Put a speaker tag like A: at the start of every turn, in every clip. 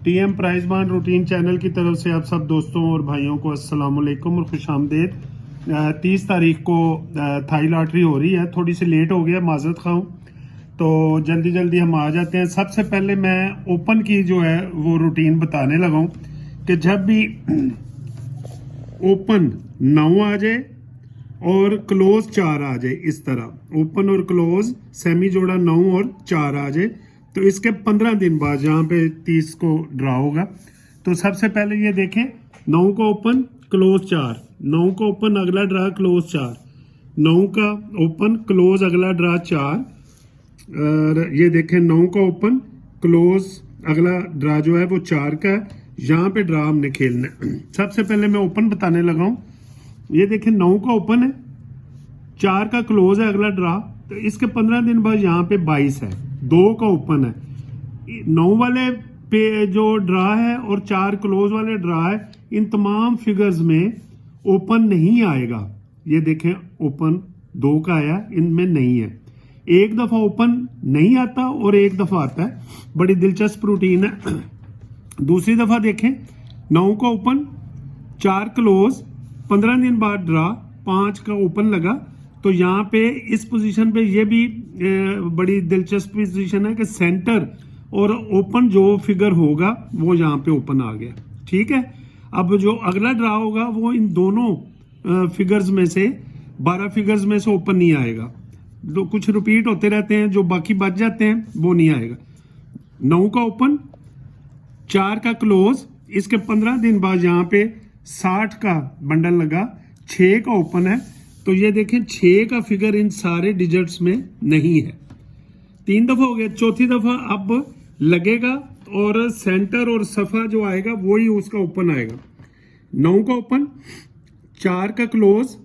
A: TM prize bond routine channel की तरफ से आप सब दोस्तों और भाइयों को अस्सलाम वालेकुम और खुशामदीद। 30 तारीख को थाई लॉटरी हो रही है, थोड़ी सी लेट हो गया, माजरत खाऊं। तो जल्दी जल्दी हम आ जाते हैं। सबसे पहले मैं ओपन की जो है वो रूटीन बताने लगा हूं कि जब भी ओपन 9 आ जाए और क्लोज 4 आ जाए, इस तरह ओपन और क्लोज सेमी जोड़ा 9 और 4 आ जाए, तो इसके 15 दिन बाद जहाँ पे 30 को ड्रा होगा। तो सबसे पहले ये देखें, 9 को ओपन क्लोज 4, 9 को ओपन अगला ड्रा क्लोज 4, 9 का ओपन क्लोज अगला ड्रा 4, और ये देखें 9 का ओपन क्लोज अगला ड्रा जो है वो 4 का है। यहाँ पे ड्रा हमने खेलना है। सबसे पहले मैं ओपन बताने लगा हूँ। ये देखें 9 का ओपन है, 4 का क्लोज है अगला ड्रा, तो इसके 15 दिन बाद यहाँ पे 22 है, 2 का ओपन है, 9 वाले पे जो ड्रा है और 4 क्लोज वाले ड्रा है, इन तमाम फिगर्स में ओपन नहीं आएगा। ये देखें ओपन 2 का आया, इनमें नहीं है। एक दफा ओपन नहीं आता और एक दफा आता है, बड़ी दिलचस्प रूटीन है। दूसरी दफा देखें, 9 का ओपन 4 क्लोज, 15 दिन बाद ड्रा 5 का ओपन लगा, तो यहाँ पे इस पोजीशन पे ये भी बड़ी दिलचस्प पोजीशन है कि सेंटर और ओपन जो फिगर होगा वो यहाँ पे ओपन आ गया। ठीक है, अब जो अगला ड्रा होगा वो इन दोनों फिगर्स में से 12 फिगर्स में से ओपन नहीं आएगा। तो कुछ रिपीट होते रहते हैं, जो बाकी बच जाते हैं वो नहीं आएगा। 9 का ओपन 4 का क्लोज, इसके 15 दिन बाद यहाँ पे 60 का बंडल लगा, 6 का ओपन है, तो ये देखें 6 का फिगर इन सारे डिजिट्स में नहीं है। 3 दफा हो गया, चौथी दफा अब लगेगा और सेंटर और सफा जो आएगा वही उसका ओपन आएगा। 9 का ओपन 4 का क्लोज,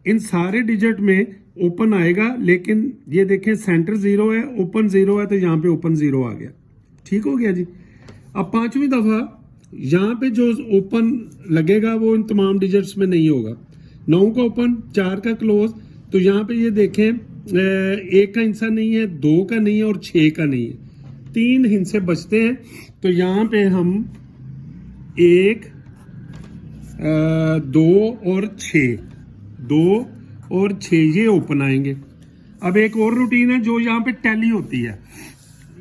A: इन सारे डिजिट में ओपन आएगा, लेकिन ये देखें सेंटर 0 है, ओपन 0 है, तो यहाँ पे ओपन 0 आ गया। ठीक हो गया जी। अब 5वीं दफा यहाँ पे जो ओपन लगेगा वो इन तमाम डिजिट्स में नहीं होगा। 9 का ओपन 4 का क्लोज, तो यहाँ पे ये देखें 1 का हिस्सा नहीं है, 2 का नहीं है और 6 का नहीं है, 3 हिस्से बचते हैं। तो यहाँ पे हम 1 2 और 6, 2 और 6 ये ओपन आएंगे। अब एक और रूटीन है जो यहाँ पे टैली होती है।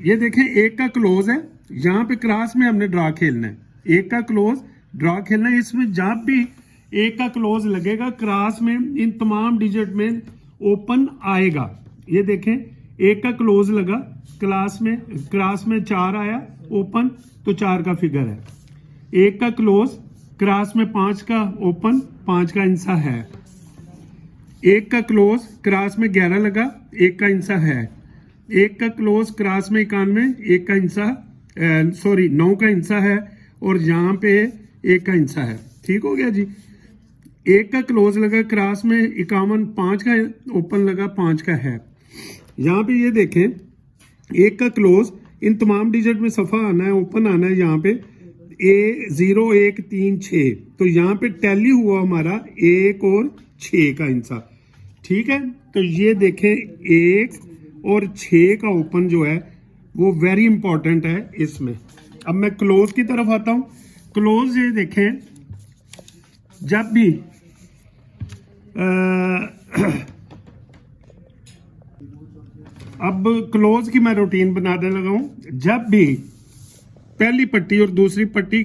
A: ये देखें 1 का क्लोज है, यहाँ पे क्रॉस में हमने ड्रा खेलना है, 1 का क्लोज ड्रा खेलना है। इसमें जब भी 1 का क्लोज लगेगा क्रॉस में इन तमाम डिजिट में ओपन आएगा। ये देखें 1 का क्लोज लगा, क्रॉस में 4 आया ओपन, तो 4 का फिगर है। 1 का क्लोज क्रॉस में 5 का ओपन, 5 का हिस्सा है। 1 का क्लोज क्रॉस में 11 लगा, 1 का हिस्सा है। 1 का क्लोज क्रॉस में 91, 1 का हिस्सा 9 का हिस्सा है, और यहाँ पे 1 का हिस्सा है। ठीक हो गया जी। 1 का क्लोज लगा क्रॉस में 51, 5 का ओपन लगा, 5 का है। यहाँ पे ये देखें 1 का क्लोज, इन तमाम डिजिट में सफा आना है, ओपन आना है। यहाँ पे 0 1 3 6, तो यहाँ पे टैली हुआ हमारा 1 और 6 का हिस्सा। ठीक है, तो ये देखें 1 और 6 का ओपन जो है वो वेरी इंपॉर्टेंट है इसमें। अब मैं क्लोज की तरफ आता हूं। क्लोज ये देखें, जब भी अब क्लोज की मैं रूटीन बनाने लगा हूं। जब भी पहली पट्टी और दूसरी पट्टी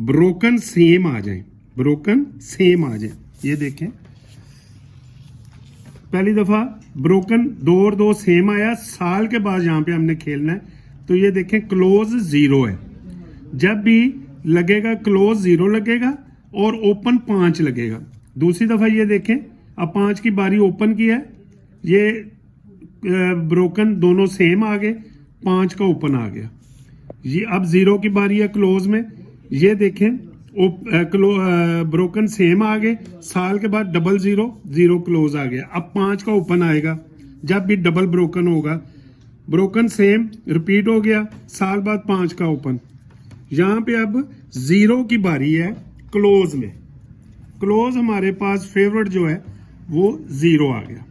A: ब्रोकन सेम आ जाए, ब्रोकन सेम आ जाए, ये देखें पहली दफा ब्रोकन 2 और 2 सेम आया, साल के बाद यहां पे हमने खेलना है, तो ये देखें क्लोज 0 है। जब भी लगेगा क्लोज 0 लगेगा और ओपन 5 लगेगा। दूसरी दफा ये देखें, अब 5 की बारी ओपन की है, ये ब्रोकन दोनों सेम आ गए, 5 का ओपन आ गया। ये अब 0 की बारी है क्लोज में, ये देखें ब्रोकन सेम आ गए, साल के बाद डबल 0 0 क्लोज आ गया। अब 5 का ओपन आएगा, जब भी डबल ब्रोकन होगा, ब्रोकन सेम रिपीट हो गया, साल बाद 5 का ओपन। यहाँ पे अब 0 की बारी है क्लोज में, क्लोज हमारे पास फेवरेट जो है वो 0 आ गया।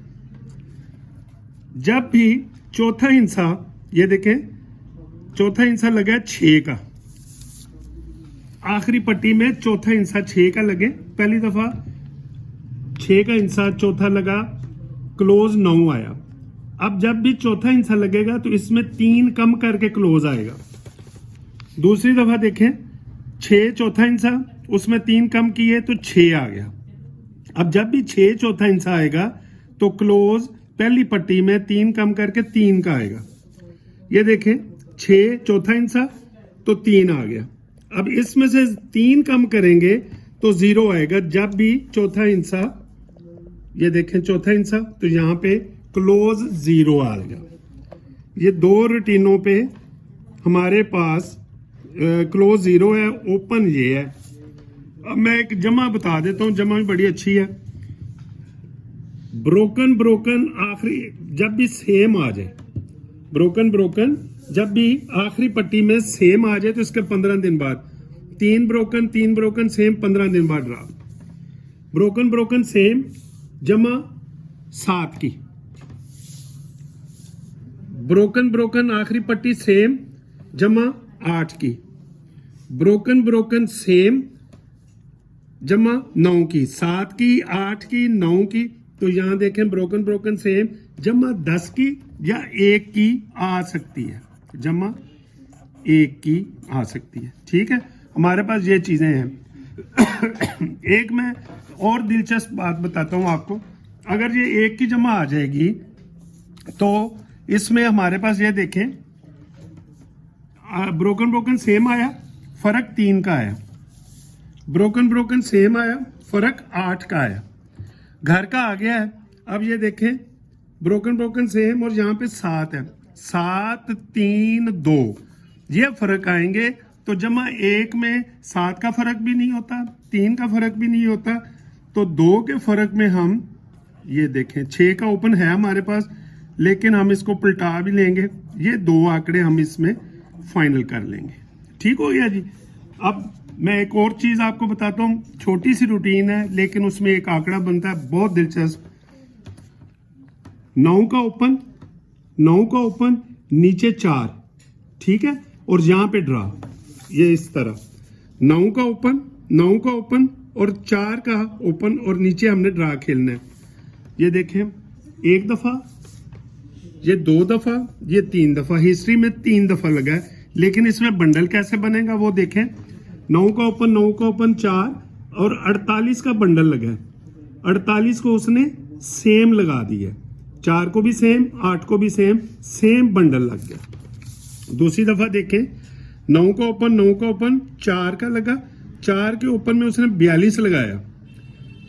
A: जब भी चौथा हिस्सा, ये देखें चौथा हिस्सा लगा 6 का, आखिरी पट्टी में चौथा हिस्सा 6 का लगे, पहली दफा 6 का हिस्सा चौथा लगा, क्लोज 9 आया। अब जब भी चौथा हिस्सा लगेगा तो इसमें 3 कम करके क्लोज आएगा। दूसरी दफा देखें 6 चौथा हिस्सा, उसमें 3 कम किए तो 6 आ गया। अब जब भी 6 चौथा हिस्सा आएगा तो क्लोज पहली पट्टी में 3 कम करके 3 का आएगा। ये देखें 6 चौथा हिस्सा तो 3 आ गया। अब इसमें से 3 कम करेंगे तो 0 आएगा जब भी चौथा हिस्सा, ये देखें चौथा हिस्सा, तो यहां पे क्लोज 0 आएगा। ये दो रूटीनों पे हमारे पास क्लोज 0 है, ओपन ये है। अब मैं एक जमा बता देता हूं, जमा भी बड़ी अच्छी है। ब्रोकन ब्रोकन आखिरी जब भी सेम आ जाए, ब्रोकन ब्रोकन जब भी आखिरी पट्टी में सेम आ जाए तो इसके 15 दिन बाद 3 ब्रोकन सेम 15 दिन बाद ड्रा। ब्रोकन ब्रोकन सेम जमा 7 की, ब्रोकन ब्रोकन आखिरी पट्टी सेम जमा 8 की, ब्रोकन ब्रोकन सेम जमा 9 की, 7 की, 8 की, 9 की। तो यहां देखें ब्रोकन ब्रोकन सेम जमा 10 की या 1 की आ सकती है, जमा 1 की आ सकती है। ठीक है, हमारे पास ये चीजें हैं। एक मैं और दिलचस्प बात बताता हूं आपको। अगर ये 1 की जमा आ जाएगी तो इसमें हमारे पास ये देखें ब्रोकन ब्रोकन सेम आया, फर्क 3 का आया, ब्रोकन ब्रोकन सेम आया, फर्क 8 का आया, घर का आ गया है। अब ये देखें ब्रोकन ब्रोकन सेम और यहाँ पे 7 है, 7 3 2 ये फर्क आएंगे। तो जमा 1 में 7 का फर्क भी नहीं होता, 3 का फर्क भी नहीं होता, तो 2 के फर्क में हम ये देखें 6 का ओपन है हमारे पास, लेकिन हम इसको पलटा भी लेंगे, ये 2 आंकड़े हम इसमें फाइनल कर लेंगे। ठीक हो गया जी। अब मैं एक और चीज आपको बताता हूँ, छोटी सी रूटीन है लेकिन उसमें एक आंकड़ा बनता है बहुत दिलचस्प। 9 का ओपन, 9 का ओपन, नीचे 4, ठीक है, और यहां पे ड्रा, ये इस तरह 9 का ओपन, 9 का ओपन और 4 का ओपन और नीचे हमने ड्रा खेलना है। ये देखें 1 दफा, ये 2 दफा, ये 3 दफा, हिस्ट्री में 3 दफा लगा है। लेकिन इसमें बंडल कैसे बनेगा वो देखें। 9 का ओपन, 9 का ओपन 4 और 48 का बंडल लगा है। 48 को उसने सेम लगा दिया, 4 को भी सेम, 8 को भी सेम, सेम बंडल लग गया। दूसरी दफा देखें 9 का ओपन, 9 का ओपन 4 का लगा, 4 के ओपन में उसने 42 लगाया,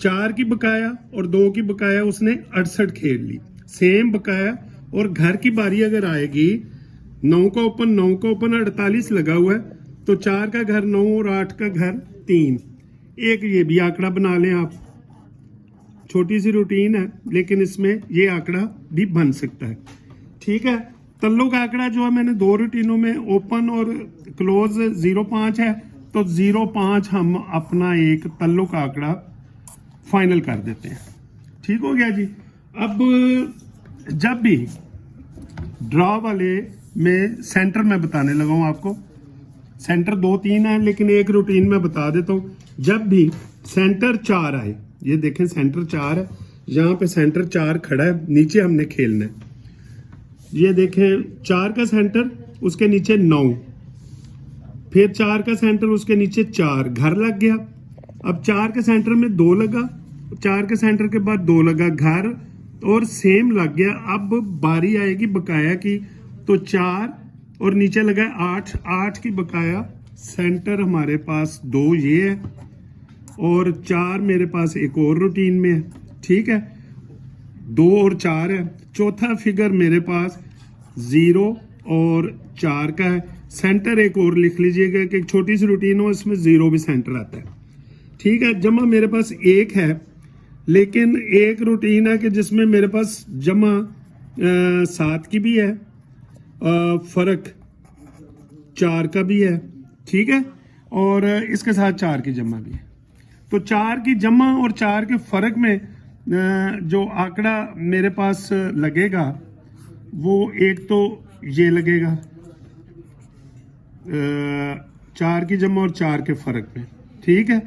A: 4 की बकाया और 2 की बकाया उसने 68 खेल ली, सेम बकाया। और घर की बारी अगर आएगी 9 का ओपन, 9 का ओपन 48 लगा हुआ है, तो 4 का घर 9 और 8 का घर 3। एक ये भी आंकड़ा बना लें आप, छोटी सी रूटीन है लेकिन इसमें ये आंकड़ा भी बन सकता है। ठीक है, तल्लों का आंकड़ा जो है मैंने 2 रूटीनों में ओपन और क्लोज 0.5 है, तो 0.5 हम अपना एक तल्लों का आंकड़ा फाइनल कर देते हैं। ठीक हो गया जी। अब जब भी ड्रॉ वाले में सेंटर में बताने लगा हूं आपको, सेंटर 2-3 है लेकिन एक रूटीन में बता देता हूं। जब भी सेंटर 4 आए, ये देखें सेंटर 4 है, यहां पे सेंटर 4 खड़ा है, नीचे हमने खेलना है। ये देखें 4 का सेंटर, उसके नीचे 9, फिर 4 का सेंटर, उसके नीचे 4, घर लग गया। अब 4 के सेंटर में 2 लगा, 4 के सेंटर के बाद 2 लगा, घर और सेम लग गया। अब बारी आएगी बकाया की, तो 4 और नीचे लगा 8, 8 की बकाया, सेंटर हमारे पास 2 ये है और 4 मेरे पास एक और रूटीन में है। ठीक है, 2 और 4 है। चौथा फिगर मेरे पास 0 और 4 का है। सेंटर एक और लिख लीजिएगा कि एक छोटी सी रूटीन हो, इसमें 0 भी सेंटर आता है। ठीक है, जमा मेरे पास 1 है, लेकिन एक रूटीन है कि जिसमें मेरे पास जमा 7 की भी है, फर्क 4 का भी है। ठीक है, और इसके साथ 4 की जमा भी है। तो 4 की जमा और 4 के फर्क में जो आंकड़ा मेरे पास लगेगा वो एक तो ये लगेगा 4 की जमा और 4 के फर्क में। ठीक है,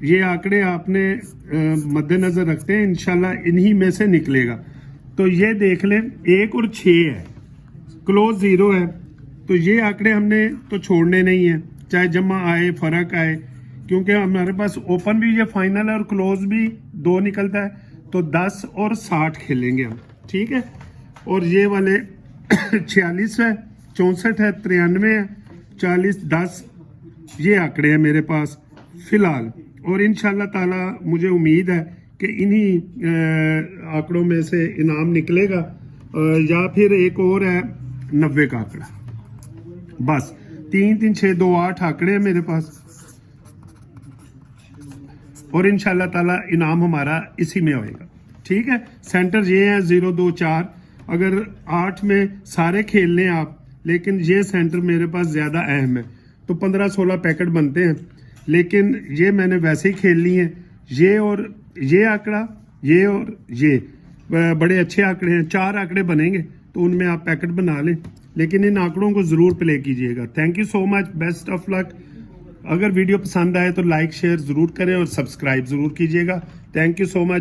A: ये आंकड़े आपने मद्देनजर रखते हैं, इंशाल्लाह इन्हीं में से निकलेगा। तो ये देख लें 1 और 6 है, क्लोज 0 है, तो ये आंकड़े हमने तो छोड़ने नहीं है, चाहे जमा आए फर्क आए, क्योंकि हमारे पास ओपन भी ये फाइनल है और क्लोज भी 2 निकलता है, तो 10 और 60 खेलेंगे हम। ठीक है, और ये वाले 46 है, 64 है, 93 है, 40, 10 ये आंकड़े हैं मेरे पास फिलहाल। और इंशाल्लाह ताला मुझे उम्मीद है कि इन्हीं आंकड़ों में से इनाम निकलेगा, या फिर एक और है 90 का आंकड़ा। बस 3, 3, 6, 2, 8 आंकड़े हैं मेरे पास, और इंशाल्लाह ताला इनाम हमारा इसी में होएगा। ठीक है, सेंटर ये है 0, 2, 4। अगर 8 में सारे खेल लें आप, लेकिन ये सेंटर मेरे पास ज़्यादा अहम है, तो 15-16 पैकेट बनते हैं, लेकिन ये मैंने वैसे ही खेल ली हैं। ये और ये आंकड़ा, ये और ये बड़े अच्छे आंकड़े हैं, 4 आंकड़े बनेंगे, तो उनमें आप पैकेट बना लें, लेकिन इन आंकड़ों को ज़रूर प्ले कीजिएगा। Thank you so much, best of luck. अगर वीडियो पसंद आए तो लाइक शेयर ज़रूर करें और सब्सक्राइब ज़रूर कीजिएगा। Thank you so much.